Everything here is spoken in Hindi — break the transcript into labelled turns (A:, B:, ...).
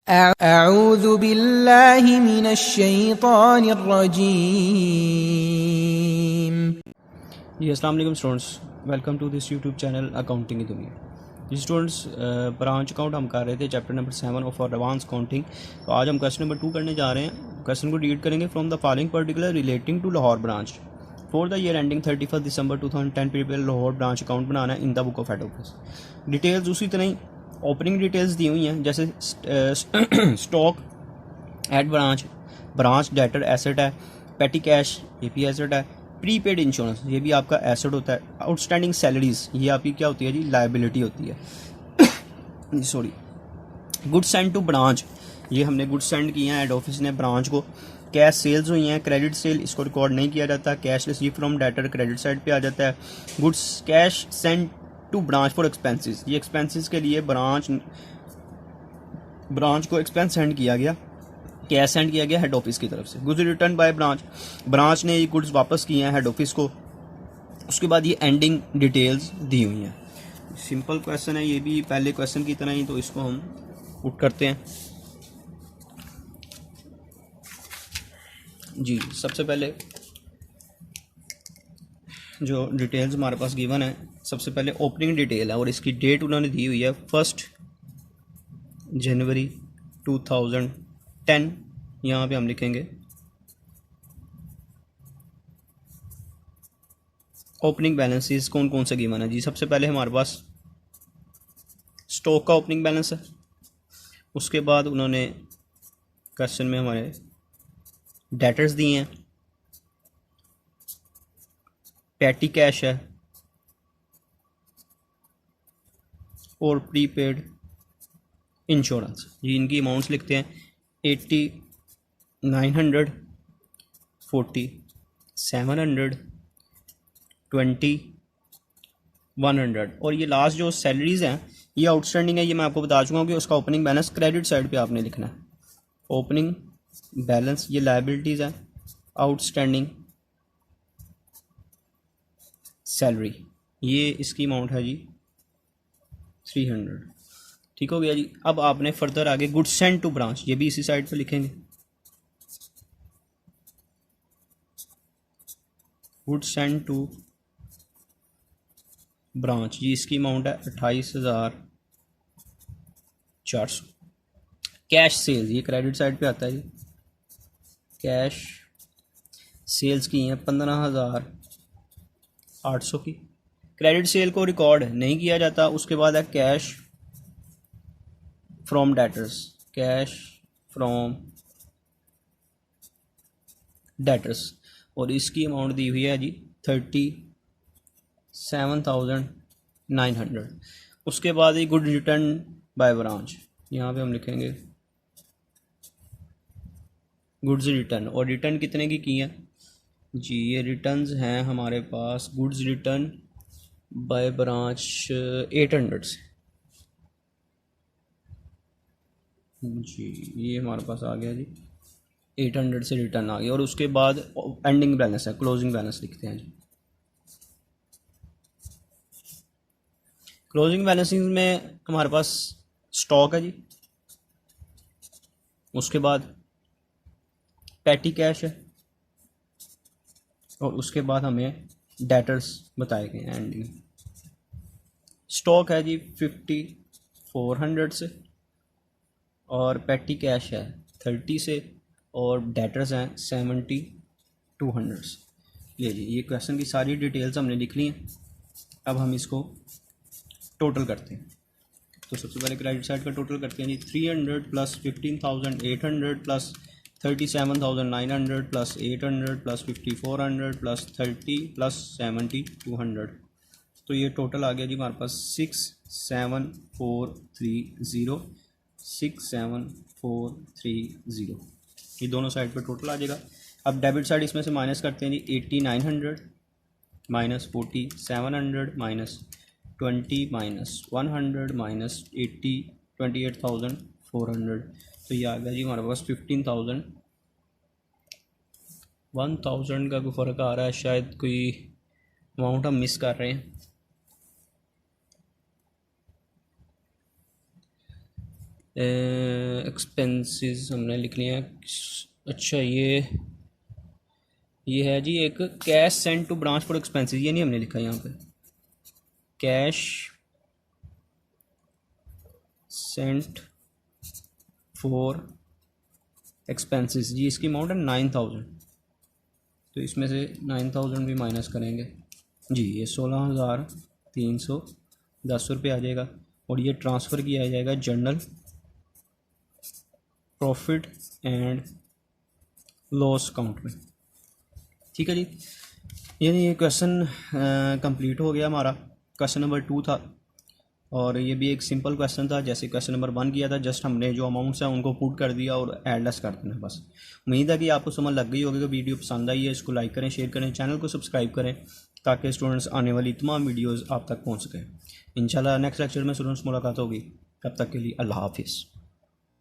A: अऊज़ु बिल्लाहि मिनश्शैतानिर रजीम।
B: जी अस्सलाम वालेकुम students, welcome to this YouTube channel accounting की दुनिया। जी स्टूडेंट्स, ब्रांच अकाउंट हम कर रहे थे chapter number 7 of advance counting. तो आज हम क्वेश्चन नंबर 2 करने जा रहे हैं। क्वेश्चन को रीड करेंगे। From the following particular relating to Lahore branch for the year ending 31 December 2010 people Lahore branch account बनाना है in the book of head office. Details उसी तरह ही ओपनिंग डिटेल्स दी हुई हैं, जैसे stock at branch, branch debtor asset है, पेटी कैश ये भी एसेट है, प्रीपेड इंश्योरेंस ये भी आपका एसेट होता है, आउटस्टैंडिंग सैलरीज ये आपकी क्या होती है जी, लायबिलिटी होती है। Sorry, goods send to branch ये हमने गुड्स सेंड किए हैं हेड ऑफिस ने ब्रांच को। कैश सेल्स हुई हैं, क्रेडिट सेल इसको रिकॉर्ड नहीं किया जाता। Cash receive from debtor credit side पे आ जाता है। Goods cash send to branch for expenses, ये एक्सपेंसेस के लिए ब्रांच को एक्सपेंस सेंड किया गया, कैश सेंड किया गया हेड ऑफिस की तरफ से। Goods return by branch, branch ने ये गुड्स वापस किए हैं हेड ऑफिस को। उसके बाद ये एंडिंग डिटेल्स दी हुई हैं। सिंपल क्वेश्चन है ये भी पहले क्वेश्चन की तरह ही, तो इसको हम पुट करते हैं जी। सबसे पहले जो डिटेल्स हमारे पास गिवन है, सबसे पहले ओपनिंग डिटेल है और इसकी डेट उन्होंने दी हुई है 1 जनवरी 2010। यहाँ पे हम लिखेंगे ओपनिंग बैलेंसेस कौन कौन से गिवन है जी। सबसे पहले हमारे पास स्टॉक का ओपनिंग बैलेंस है। उसके बाद उन्होंने क्वेश्चन में हमारे डेटर्स दिए हैं, पैटी कैश है और प्रीपेड इंश्योरेंस। ये इनकी अमाउंट्स लिखते हैं 8900, 40, 700, 20, 100। और ये लास्ट जो सैलरीज हैं ये आउटस्टैंडिंग है, ये मैं आपको बता चुका हूँ कि उसका ओपनिंग बैलेंस क्रेडिट साइड पे आपने लिखना है। ओपनिंग बैलेंस ये लायबिलिटीज़ है, आउटस्टैंडिंग सैलरी ये इसकी अमाउंट है जी 300। ठीक हो गया जी। अब आपने फर्दर आगे गुड्स सेंड टू ब्रांच ये भी इसी साइड पे लिखेंगे। गुड्स सेंड टू ब्रांच ये इसकी अमाउंट है 28,400। कैश सेल्स ये क्रेडिट साइड पे आता है जी। कैश सेल्स की हैं 15,800 की। क्रेडिट सेल को रिकॉर्ड नहीं किया जाता। उसके बाद है cash from debtors, cash from debtors और इसकी अमाउंट दी हुई है जी 37,900। उसके बाद ये गुड रिटर्न बाय ब्रांच, यहाँ पे हम लिखेंगे गुड्स रिटर्न। और रिटर्न कितने की है जी, ये रिटर्न्स हैं हमारे पास गुड्स रिटर्न बाय ब्रांच 800 से जी। ये हमारे पास आ गया जी 800 से रिटर्न आ गया। और उसके बाद एंडिंग बैलेंस है, क्लोजिंग बैलेंस लिखते हैं जी। क्लोजिंग बैलेंसिंग में हमारे पास स्टॉक है जी, उसके बाद पैटी कैश है और उसके बाद हमें डेटर्स बताए गए हैं एंडिंग। स्टॉक है जी 5400 से और पैटी कैश है 30 से और डेटर्स हैं 7200 से। ले जी, ये क्वेश्चन की सारी डिटेल्स हमने लिख ली हैं। अब हम इसको टोटल करते हैं। तो सबसे पहले क्रेडिट साइड का टोटल करते हैं जी। 300 plus 15,800 plus 37,900 plus 800 plus 5,400 plus 30 plus 7,200। तो ये टोटल आ गया जी हमारे पास 6,7,430, 6,7,430। ये दोनों साइड पे टोटल आ जाएगा। अब डेबिट साइड इसमें से माइनस करते हैं जी। 8,900 माइनस 4,700 माइनस 20 माइनस 100 माइनस 80, 28,400। तो ये आ गया जी हमारे पास 15,000। 1,000 का कोई फ़र्क आ रहा है, शायद कोई अमाउंट हम मिस कर रहे हैं। एक्सपेंसेस हमने लिख लिया है। अच्छा ये है जी एक cash send to branch for expenses, ये नहीं हमने लिखा यहाँ पे। कैश सेंट फॉर एक्सपेंसेस जी, इसकी अमाउंट है 9000, तो इसमें से 9000 भी माइनस करेंगे जी, ये 16,310 रुपये आ जाएगा। और ये ट्रांसफ़र किया जाएगा journal profit and loss account में। ठीक है जी, यानी ये क्वेश्चन कंप्लीट हो गया हमारा। क्वेश्चन नंबर 2 था और ये भी एक सिंपल क्वेश्चन था, जैसे क्वेश्चन नंबर 1 किया था। जस्ट हमने जो अमाउंट्स हैं उनको पुट कर दिया और एडलेस कर देना बस। उम्मीद है कि आपको समझ लग गई होगी। कि वीडियो पसंद आई है इसको लाइक करें, शेयर करें, चैनल को सब्सक्राइब करें ताकि स्टूडेंट्स आने वाली तमाम वीडियोज़ आप तक पहुँच सकें। इंशाल्लाह नेक्स्ट लेक्चर में स्टूडेंट्स मुलाकात होगी। तब तक के लिए अल्लाह हाफिज़।